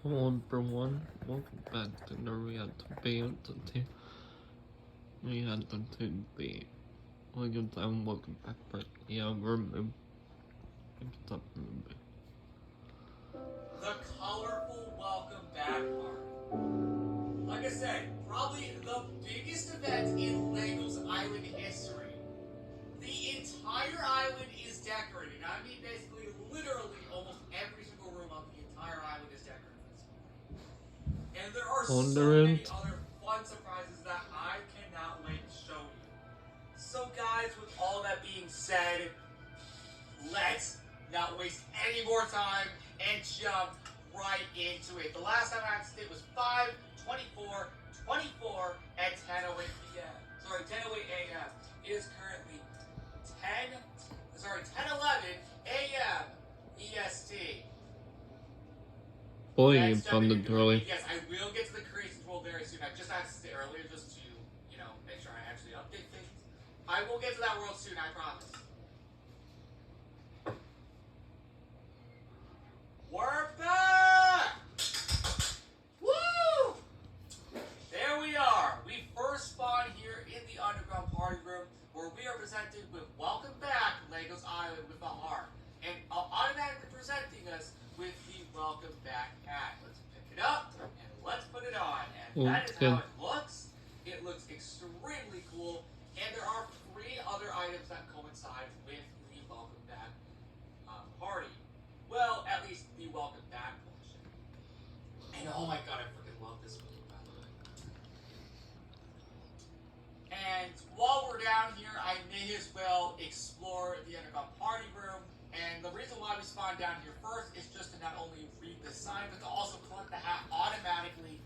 Hello everyone, welcome back to the Reactor Band. Today we had the TV. Welcome time, welcome back, but yeah, we're moving. Stop moving. The colorful welcome back party. Like I said, probably the biggest event in Legos Island history. The entire island is decorated. I mean, basically, literally, almost every single room on the entire island is decorated. And there are so many other fun surprises that I cannot wait to show you. So guys, with all that being said, let's not waste any more time and jump right into it. The last time I did was 5:24:24 at 10:08 p.m. Sorry, 10:08 a.m. It is currently 10:11 a.m. EST. Boy, you funded early. Yes, I will get to the creations world very soon. I just asked it earlier just to, make sure I actually update things. I will get to that world soon, I promise. We're back! Woo! There we are. We first spawn here in the underground party room where we are presented with Welcome Back Legos Island with a heart. And automatically presenting us with the Welcome Back hat. Let's pick it up and let's put it on. And that is how it looks. It looks extremely cool. And there are 3 other items that coincide with the Welcome Back party. Well, at least the Welcome Back portion. And oh my god, I freaking love this movie, by the way. And while we're down here, I may as well explore the underground party room. And the reason why we spawned down here first is just to not only read the sign, but to also collect the hat automatically.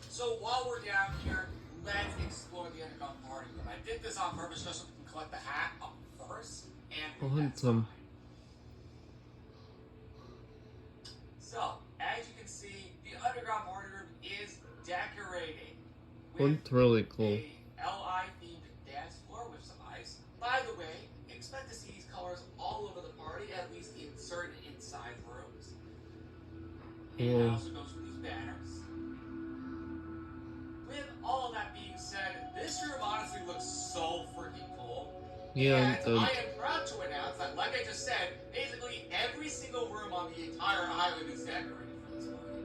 So while we're down here, let's explore the underground party room. I did this on purpose just so we can collect the hat up first and read that sign. So, as you can see, the underground party room is decorated with really cool. a LI-themed dance floor with some ice. By the way, expect to see these colors all over the party, at least in certain inside rooms. And it also goes with these banners. With all of that being said, this room honestly looks so freaking cool. Yeah, and I am proud to announce that, like I just said, basically every single room on the entire island is decorated for this party.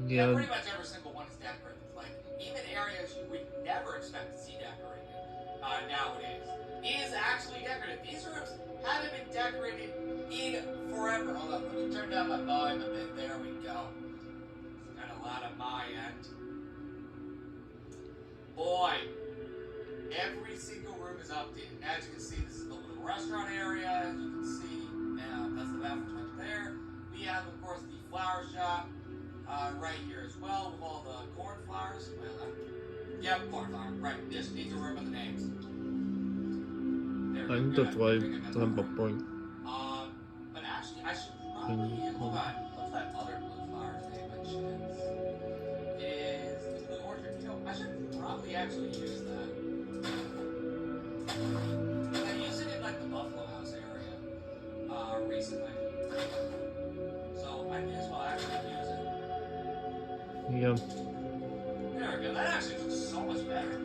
yeah. And pretty much every single one is decorated. Like, even areas you would never expect to see decorated nowadays is actually decorated. These rooms haven't been decorated in forever. Hold on, let me turn down my volume a bit. There we go. It's kind of loud on my end. Boy, every single room is updated. As you can see, this is the little restaurant area. As you can see, that's the bathroom right there. We have, of course, the flower shop right here as well with all the cornflowers. Yep, cornflower. Right. This needs a room with the names. I think that's why I have a point. But actually, I should probably hold on. What's that other blue flower's name? By chance? Is the Blue Orchard? I should probably actually use that. I used it in like the Buffalo House area recently. So I may as well actually use it. Yeah. There we go. That actually looks so much better.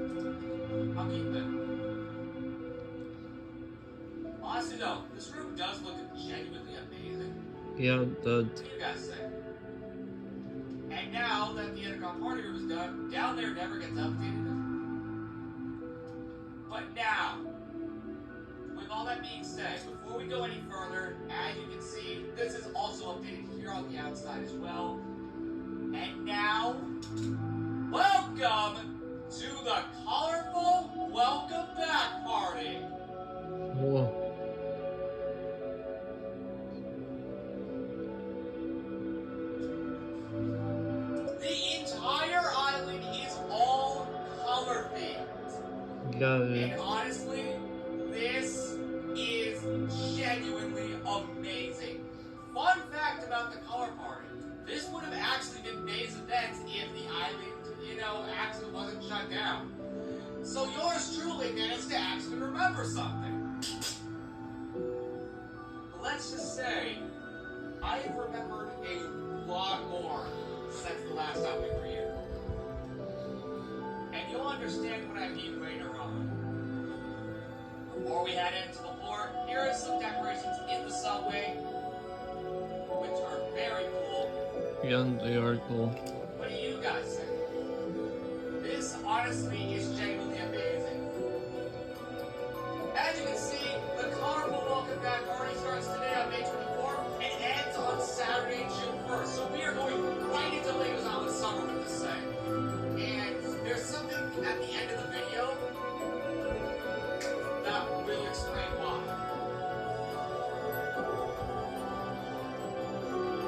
I'll keep it. Honestly though, this room does look genuinely amazing. Yeah, it does. What do you guys say? And now that the underground party room is done, down there never gets updated. But now, with all that being said, before we go any further, as you can see, this is also updated here on the outside as well. And now, welcome to the colorful Welcome Back party. Whoa. The entire island is all color themed. Yeah. And honestly, this is genuinely amazing. Fun fact about the color party. This would have actually been May's event if the island, actually wasn't shut down. So yours truly managed to actually remember something. Let's just say, I have remembered a lot more understand what I mean later on. Before we head into the port, here are some decorations in the subway, which are very cool. Yeah, they are cool. What do you guys think? This honestly is genuinely amazing. As you can see, the colorful welcome back party starts today on May 24th and ends on Saturday, June 1st. So we are going right into Legos Island Summer with this thing. And there's something at the end of the video that will explain why.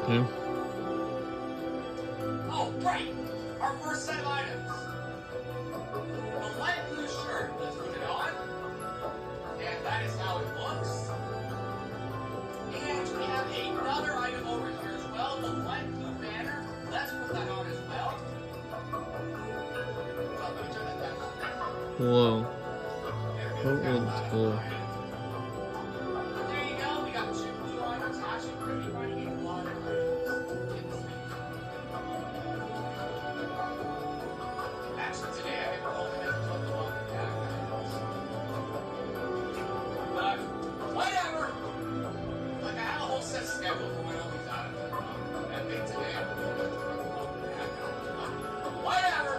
Okay. Oh, right! Our first set of items. The light blue shirt. Let's put it on. And that is how it looks. And we have another item over here as well. The light blue banner. Let's put that on as well. So let me turn that down. Whoa. There we go. That one's cool. But there you go. We got 2 blue items. Actually, we're going to be running a lot of items in this video. Actually, today I think we're only going to put the welcome back items. But whatever. Like I have a whole set schedule for when all these items are on. I think today I'm going to put the welcome back items. But whatever.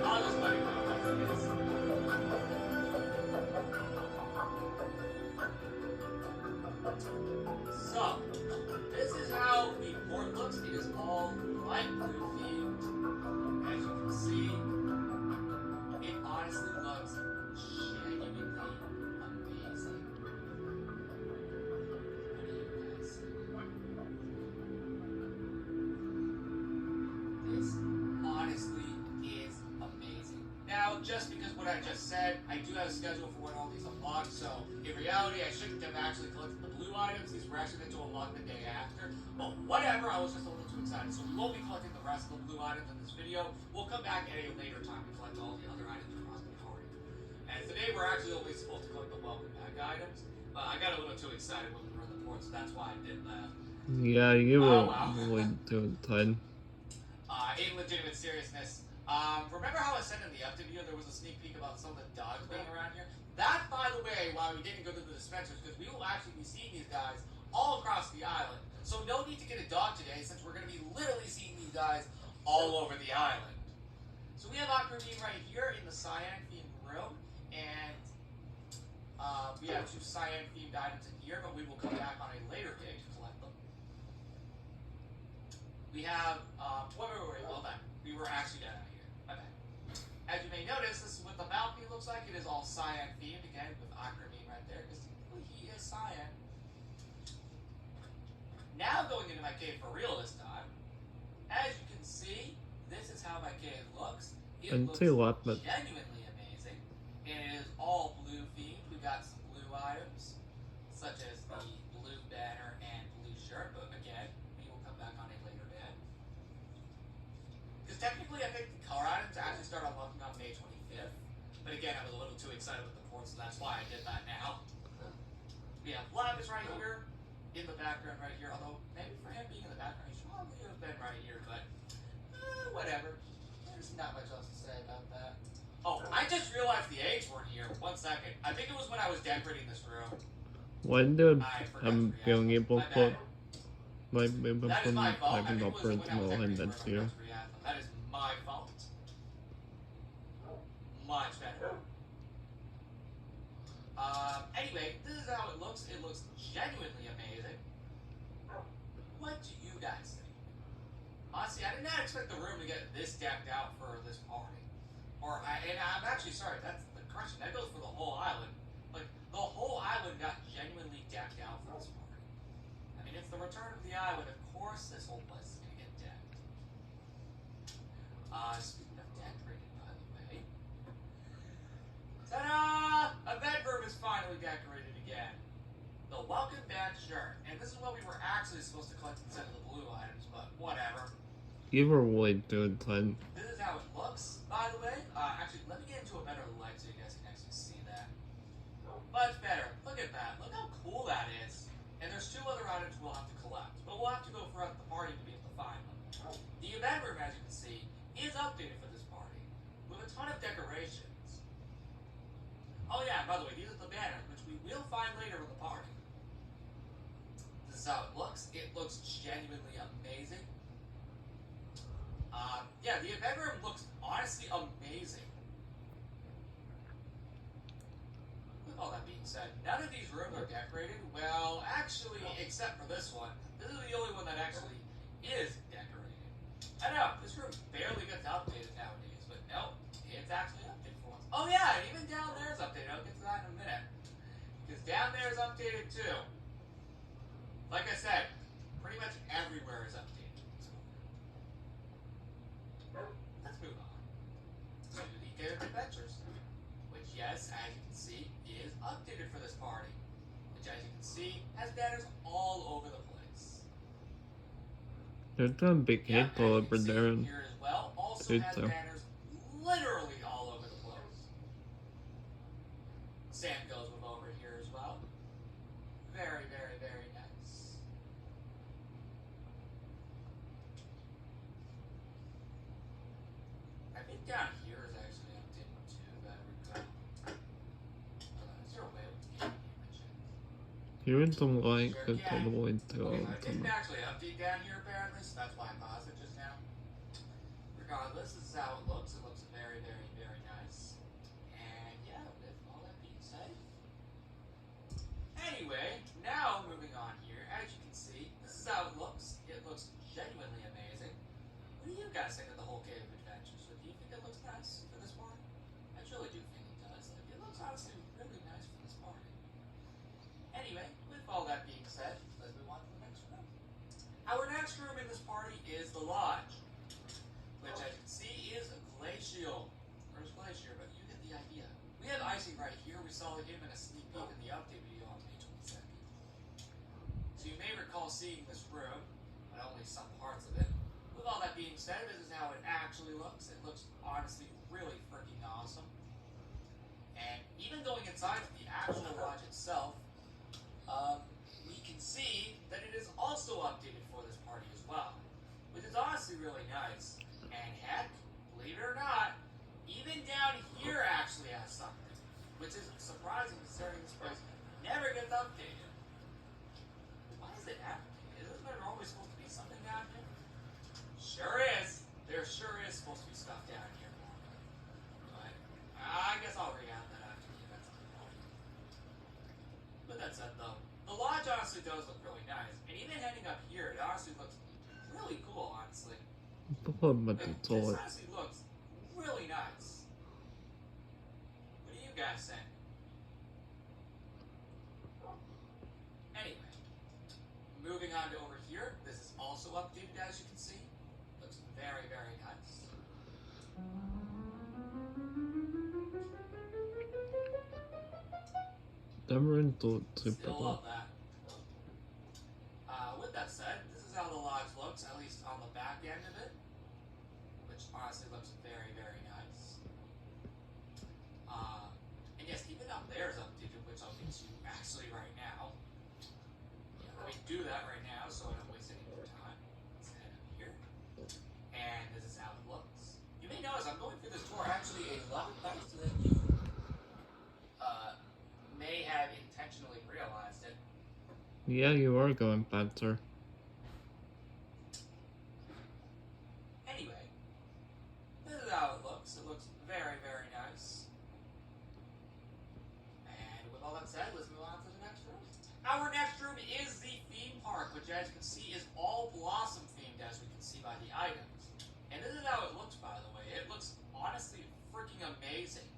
I'll just let it go as it is. So, this is how the port looks. It is all light blue themed. As you can see, it honestly looks genuinely amazing. What do you guys think? This honestly is amazing. Now, just because what I just said, I do have a schedule for when all these unlock, so in reality, I shouldn't have actually collected the blue items. These were actually going to unlock the day after. But whatever, I was just a little too excited. So we won't be collecting the rest of the blue items in this video. We'll come back at a later time to collect all the other items across the party. And today we're actually only supposed to collect the welcome back items. But I got a little too excited when we were in the port, so that's why I did that. Yeah, you were wow. way too tight. In legitimate seriousness, remember how I said in the update video there was a sneak peek about some of the dogs being around here? That, by the way, why we didn't go to the dispensers, because we will actually be seeing these guys all across the island. So no need to get a dog today, since we're going to be literally seeing these guys all over the island. So we have Aquamarine right here in the cyan themed room, and we have 2 cyan themed items in here, but we will come back on a later day to collect them. We have, wait, hold on. We were actually done out here. Okay. As you may notice, this is what the balcony looks like. It is all cyan themed, again, with Aquamarine right there, because he is cyan. Now going into my cave for real this time. As you can see, this is how my cave looks. It And looks see what, but genuinely amazing. And it is all blue themed. We got some blue items, such as the blue banner and blue shirt, but again, we will come back on a later day. Because technically, I think the color items actually start unlocking on May 25th. But again, I was a little too excited with the port, so that's why I did that now. We have Lapis right here, in the background right here, although maybe for him being in the background, he should probably have been right here, but whatever. There's not much else to say about that. Oh, I just realized the eggs weren't here. 1 second. I think it was when I was decorating this room. when did I forgot to react. yung iba My po bad. may iba That po is my fault. I naging think it was when I was operational decorating and the that's room. you. That is my fault. Much better. Anyway, this is how it looks. It looks genuinely amazing. What do you guys think? Honestly, I did not expect the room to get this decked out for this party. And I'm actually sorry, that's the correction. That goes for the whole island. Like, the whole island got genuinely decked out for this party. I mean, it's the return of the island. Of course, this whole place is going to get decked. Speaking of decorated, by the way. Ta-da! A bedroom is finally decorated again. The welcome back shirt. And this is what we were actually supposed to collect instead of the blue items, but whatever. You were way too tight. This is how it looks, by the way. Actually, let me get into a better light so you guys can actually see that. Much better. Look at that. Look how cool that is. And there's 2 other items we'll have to collect, but we'll have to go throughout the party to be able to find them. The event room looks genuinely amazing. Yeah, the event room looks honestly amazing. With all that being said, none of these rooms are decorated. Well, actually, except for this one. This is the only one that actually is decorated. I know, this room barely gets updated nowadays, but no, it's actually updated for once. Oh yeah, and even down there is updated. I'll get to that in a minute. Because down there is updated too. Like I said, pretty much everywhere is updated. So, let's move on to the Day of Adventures, which, yes, as you can see, is updated for this party. Which, as you can see, has banners all over the place. There's a big Yeah, handful as you over can see there. And here as well, also Good has too. banners literally all over the place. Sam goes with over here as well. Very, very, very nice. I think down here is actually updated too, that recall. Is there a way with the game mention? here is some light Sure that's can. all the way to Okay, I didn't the actually update down here apparently, so that's why I paused it just now. Regardless, this is how it looks. It looks very, very, very nice. And yeah, with all that being said. Anyway, now moving on here. As you can see, this is how it looks. It looks genuinely amazing. What do you guys think of the whole Cave of Adventures? Do you think it looks nice for this party? I truly do think it does. Like, it looks honestly really nice for this party. Anyway, with all that being said, let's move on to the next room. Our next room in this party is the Lodge, which as you can see is glacial. Where's Glacier? But you get the idea. We have Icy right here. We saw him in a sneak peek in the update video on May 22nd. So you may recall seeing this room, but only some parts of it. With all that being said, this is how it actually looks. It looks honestly really freaking awesome. And even going inside the actual lodge itself, we can see that it is also updated for this party as well, which is honestly really nice. And heck, believe it or not, even down here actually has something, which is surprising considering this place never gets updated. Why is it updated? Isn't there always supposed to be something down here? Sure is. There sure is supposed to be stuff down here. But I guess I'll read out that after the events of the party. With that said, though, the lodge honestly does look really nice, and even heading up here, it honestly looks really cool, honestly. but Like, it's this all honestly looks really nice. What do you guys think? Anyway, moving on to over here, this is also updated as you can see. Looks very, very nice. never installed super Still well. love that. With that said, this is how the lodge looks, at least on the back end of it, which honestly looks very, very nice. And yes, even up there is updated, which I'll get to actually right now. Yeah, let me do that right now so I don't waste any more time. Let's head up here. And this is how it looks. You may notice I'm going through this tour actually a lot faster than you may have intentionally realized it. Yeah, you are going faster. Anyway, this is how it looks. It looks very, very nice. And with all that said, let's move on to the next room. Our next room is the theme park, which as you can see is all blossom themed, as we can see by the items. And this is how it looks, by the way. It looks honestly freaking amazing.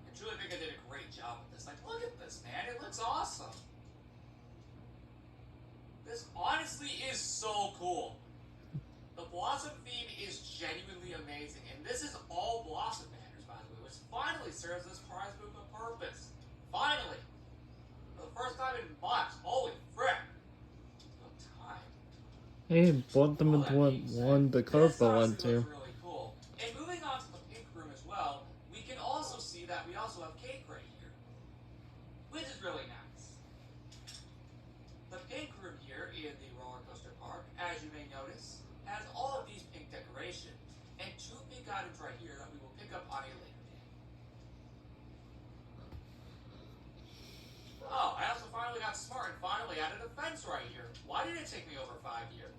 I truly think I did a great job with this. Like, look at this, man. It looks awesome. This honestly is so cool. The blossom theme is genuinely amazing, and this is all blossom banners, by the way, which finally serves this prize movement purpose. Finally! For the first time in months. Holy frick! What time? Hey, bought them All into that being said, one the this Copa one honestly too. looks really cool. And moving on to the pink room as well, we can also see that we also have cake right here, which is really nice. The pink room here in the roller coaster park, as you may notice, has all of these pink decorations and two pink items right here that we will pick up on a later day. Oh, I also finally got smart. Martin finally added a fence right here. Why did it take me over 5 years?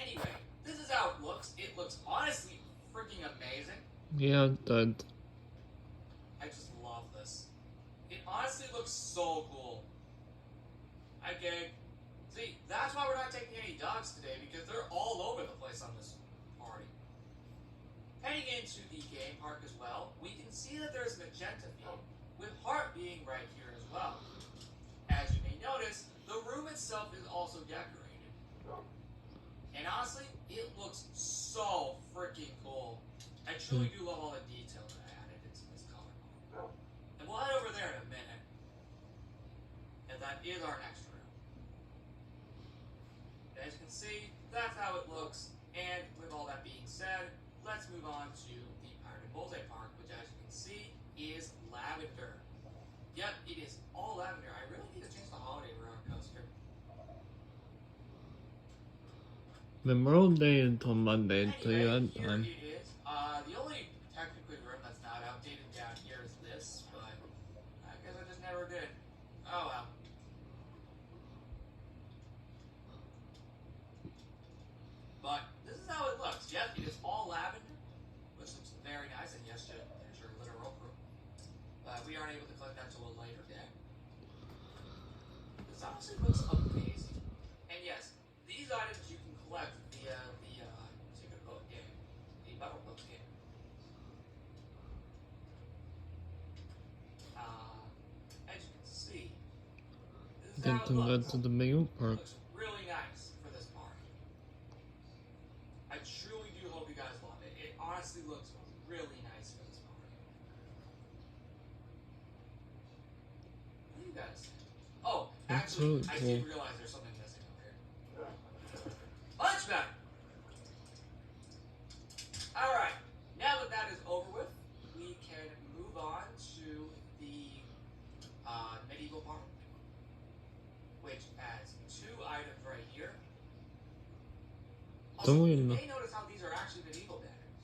Anyway, this is how it looks. It looks honestly freaking amazing. Yeah, that. I just love this. It honestly looks so cool. Okay. See, that's why we're not taking any dogs today, because they're all over the place on this party. Heading into the game park as well, we can see that there's magenta theme, with heart being right here as well. As you may notice, the room itself is also decorated. And honestly, it looks so freaking cool. I truly do love all the detail that I added into this color. And we'll head over there in a minute. And that is our next room. As you can see, that's how it looks. And with all that being said, let's move on to the Pirate Multi-Park, which as you can see, is lavender. Yep, it is all lavender. I really need to change the holiday roller coaster. Memorial Day until Monday, until you Anyway, had here time. it is. The only technically room that's not outdated down here is this, but I guess I just never did. Oh well. But this is how it looks. Yes, it is all lavender, which looks very nice. And yes, there's your literal room. But we aren't able to collect that till a later day. This honestly looks amazing. And yes, these items you can collect via the Secret Boat game, the Battle Boat game. As you can see, this is Then how it to go looks. to the main It park. looks really nice for this party. I truly do hope you guys love it. It honestly looks really nice for this party. What do you guys think? Oh, That's actually, really I cool. did realize there's something missing over here. Much better! Alright, now that that is over with, we can move on to the medieval park, which has 2 items right here. Also, Don't we you know? may notice how these are actually medieval banners.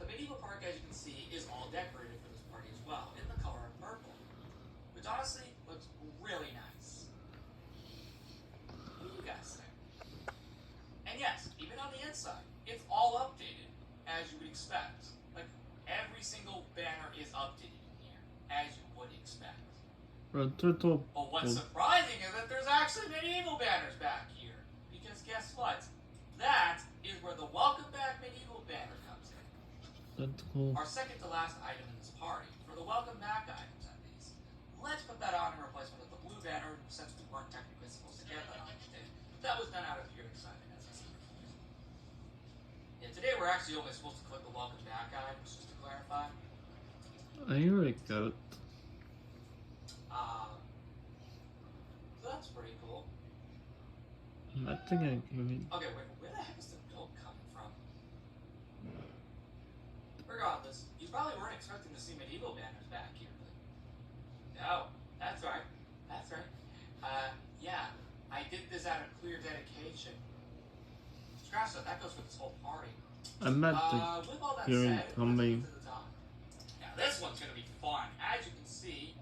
The medieval park, as you can see, is all decorated for this party as well, in the color of purple, which honestly looks really nice. What do you guys think? And yes, even on the inside, it's all updated, as you would expect. Like, every single banner is updated in here, as you would expect. Red Turtle. But what's surprising is that there's actually medieval banners back here. Because guess what? That is where the Welcome Back medieval banner comes in. That's cool. Our second to last item in this party, for the Welcome Back items at least. Let's put that on in replacement of the blue banner, since we weren't technically supposed to get that on today. That was done out of pure excitement, as I said before. Yeah, today we're actually only supposed to click the Welcome Back items, just to clarify. I hear a goat. So that's pretty cool. I think I can. Okay, wait, where the heck is the milk coming from? Regardless, you probably weren't expecting to see medieval banners back here, but... No, that's right. That's right. Yeah, I did this out of clear dedication. Scratch that goes for this whole party. I'm at With all that hearing said, let's coming. get to the top. Now this one's gonna be fun. As you can see,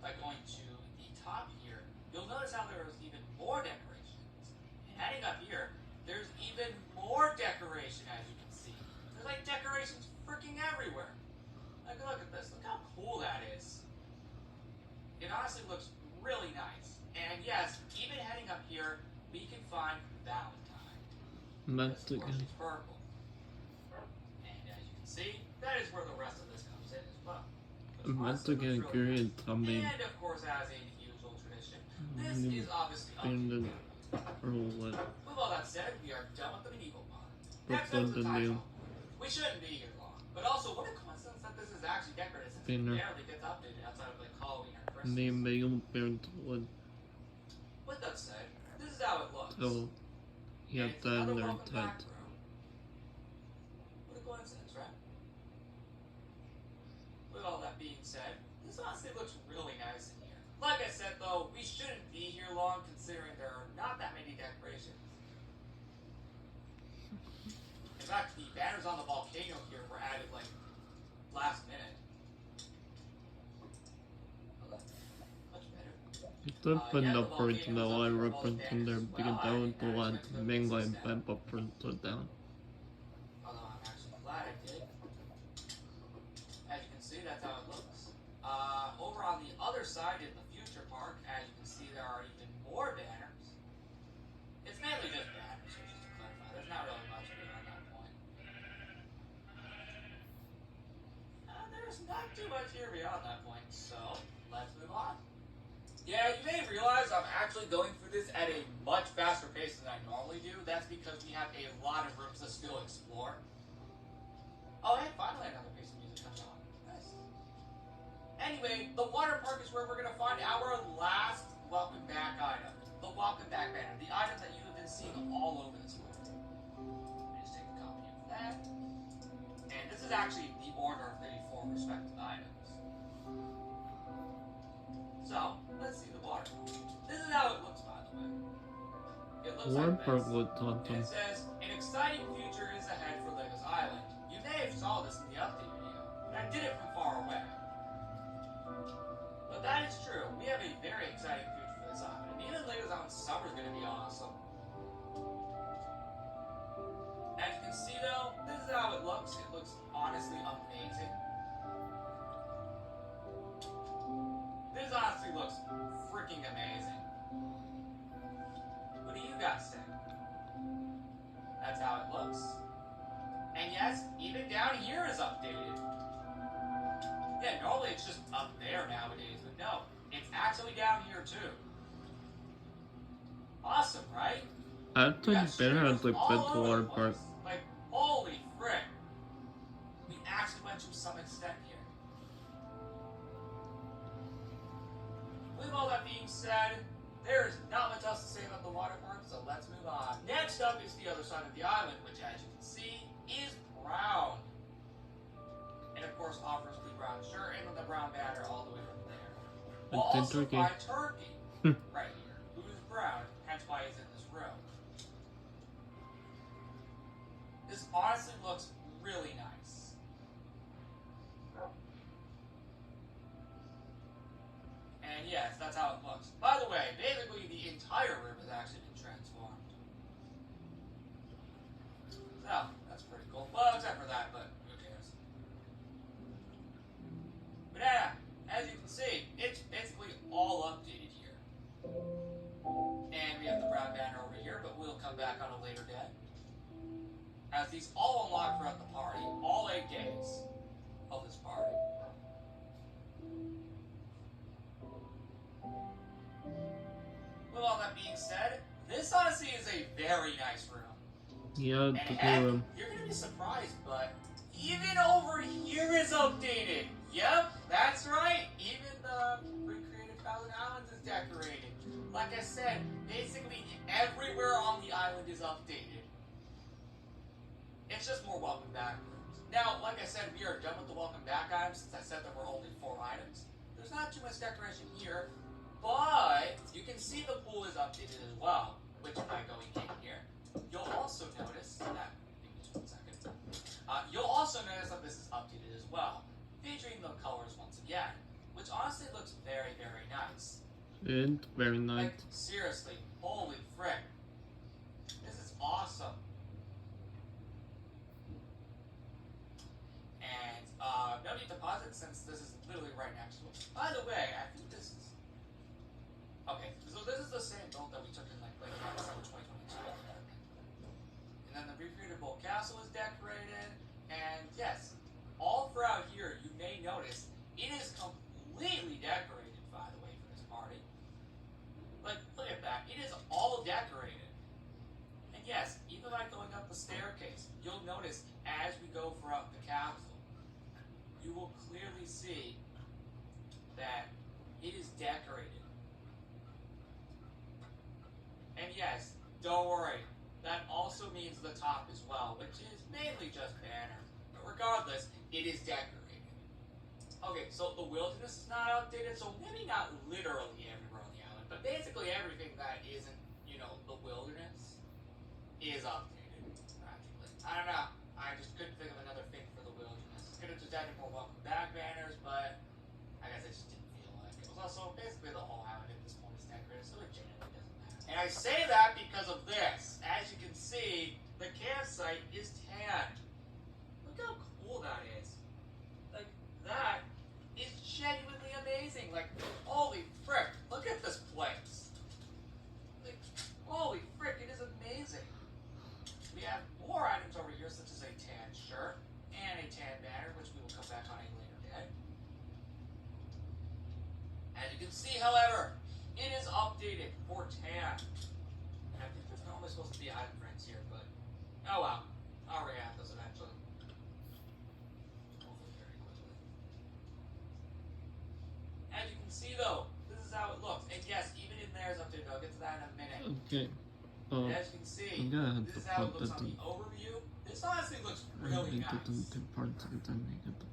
by going to the top here, you'll notice how there is even more decorations. And heading up here, there's even more decoration, as you can see. There's like decorations freaking everywhere. Like, look at this. Look how cool that is. It honestly looks really nice. And yes, even heading up here, we can find Valentine. That's This, of course, again. is purple. And as you can see, that is where the rest of this comes in as well. Which I'm about honestly to get looks really Korean nice. tummy. And of course, as a usual tradition, this Mm, is obviously up to and you. then roll it. With all that said, we are done with the medieval part. But Next up is then the the time new travel. We shouldn't be here long. But also, what a coincidence that this is actually decorated since it banner. barely gets updated outside of like Halloween or Christmas. Name Mail Parent would With that said, this is how it looks. tell. Yeah, And it's then another they're welcome back dead. room. What a coincidence, right? With all that being said, this honestly looks really nice in here. Like I said though, we shouldn't be here long considering there are not that many decorations. In fact, the banners on the volcano here were added like last minute. It's open Yeah, the up original volcanoes I up here are both representing banners their as big well. down to I land actually moved Mango this and system. Pampa Printer down. Although I'm actually glad I did. As you can see, that's how it looks. Over on the other side in the future park, as you can see, there are even more banners. It's mainly just banners, so just to clarify. There's not really much beyond that point. There's not too much here beyond that point, so let's move on. Yeah, you may realize I'm actually going through this at a much faster pace than I normally do. That's because we have a lot of rooms to still explore. Oh, hey, finally another piece of music comes on. Nice. Anyway, the water park is where we're going to find our last welcome back item. The welcome back banner. The item that you have been seeing all over this world. Let me just take a copy of that. And this is actually the order of the 4 respective items. So, let's see the water park. This is how it looks, by the way. It looks Water like park this. looks And awesome. it says, an exciting future is ahead for Legos Island. You may have saw this in the update video, but I did it from far away. But that is true. We have a very exciting future for this island. And even Legos Island Summer is going to be awesome. As you can see though, this is how it looks. It looks honestly amazing. This honestly looks freaking amazing. What do you guys think? That's how it looks. And yes, even down here is updated. Yeah, normally it's just up there nowadays, but no, it's actually down here too. Awesome, right? Actually, That's better streamers at the all bed over water the park. place. Like, holy frick. We actually went to some extent here. With all that being said, there's not much else to say about the water park, so let's move on. Next up is the other side of the island, which as you can see, is brown. And of course offers the brown shirt and the brown banner all the way from there. We'll also Turkey. find Turkey right here, who is brown, hence why he's in this room. This honestly looks really nice. And yes, that's how it looks. By the way, basically the entire room has actually been transformed. So, that's pretty cool. Well, except for that, but who cares? But yeah, as you can see, it's basically all updated here. And we have the brown banner over here, but we'll come back on a later day. As these all unlock throughout the party, all 8 days of this party. With all that being said, this honestly is a very nice room. Yeah, And it's a heck, cool room. you're gonna be surprised, but even over here is updated. Yep, that's right. Even the recreated Thousand Islands is decorated. Like I said, basically everywhere on the island is updated. It's just more welcome back rooms. Now, like I said, we are done with the welcome back items since I said there were only 4 items. There's not too much decoration here, but you can see the pool is updated as well, which by going in here, you'll also notice that, give me just 1 second, you'll also notice that this is updated as well, featuring the colors once again, which honestly looks very, very nice. It's very nice. Like, seriously, holy frick. This is awesome. And, no need to pause it since this is literally right next to it. By the way, I think this is... Okay, so this is the same build that we took in, like December 2022. And then the recreated Bolt Castle is decorated, and yes, all throughout here, you may notice, it is completely decorated, by the way, for this party. Like, look at that. It is all decorated. And yes, even like going up the staircase, you'll notice as we go throughout the castle, you will clearly see that it is decorated. And yes, don't worry, that also means the top as well, which is mainly just banner. But regardless, it is decorated. Okay, so the wilderness is not updated, so maybe not literally everywhere on the island, but basically everything that isn't, you know, the wilderness is updated, practically. I don't know, I just couldn't think of another thing for the wilderness. Could have just added more welcome back banners, but I guess I just didn't feel like it. Was also basically the whole island at this point is decorated, so it generally doesn't matter. And I say that because of this. As you can see, the campsite is tan. Look how cool that is. Like, that is genuinely amazing. Like, holy frick, look at this place. Like, holy frick, it is amazing. We have more items over here, such as a tan shirt and a tan banner, which we will come back on a later day. As you can see, however, it is updated for tan. And I think there's normally supposed to be item frames here, but oh well. I'll react those eventually. Hopefully very quickly. As you can see though, this is how it looks. And yes, even in there is updated. I'll get to that in a minute. Okay. And as you can see, I'm gonna have this to is how it put looks that on the overview. This honestly looks really nice. two parts of it, then we get the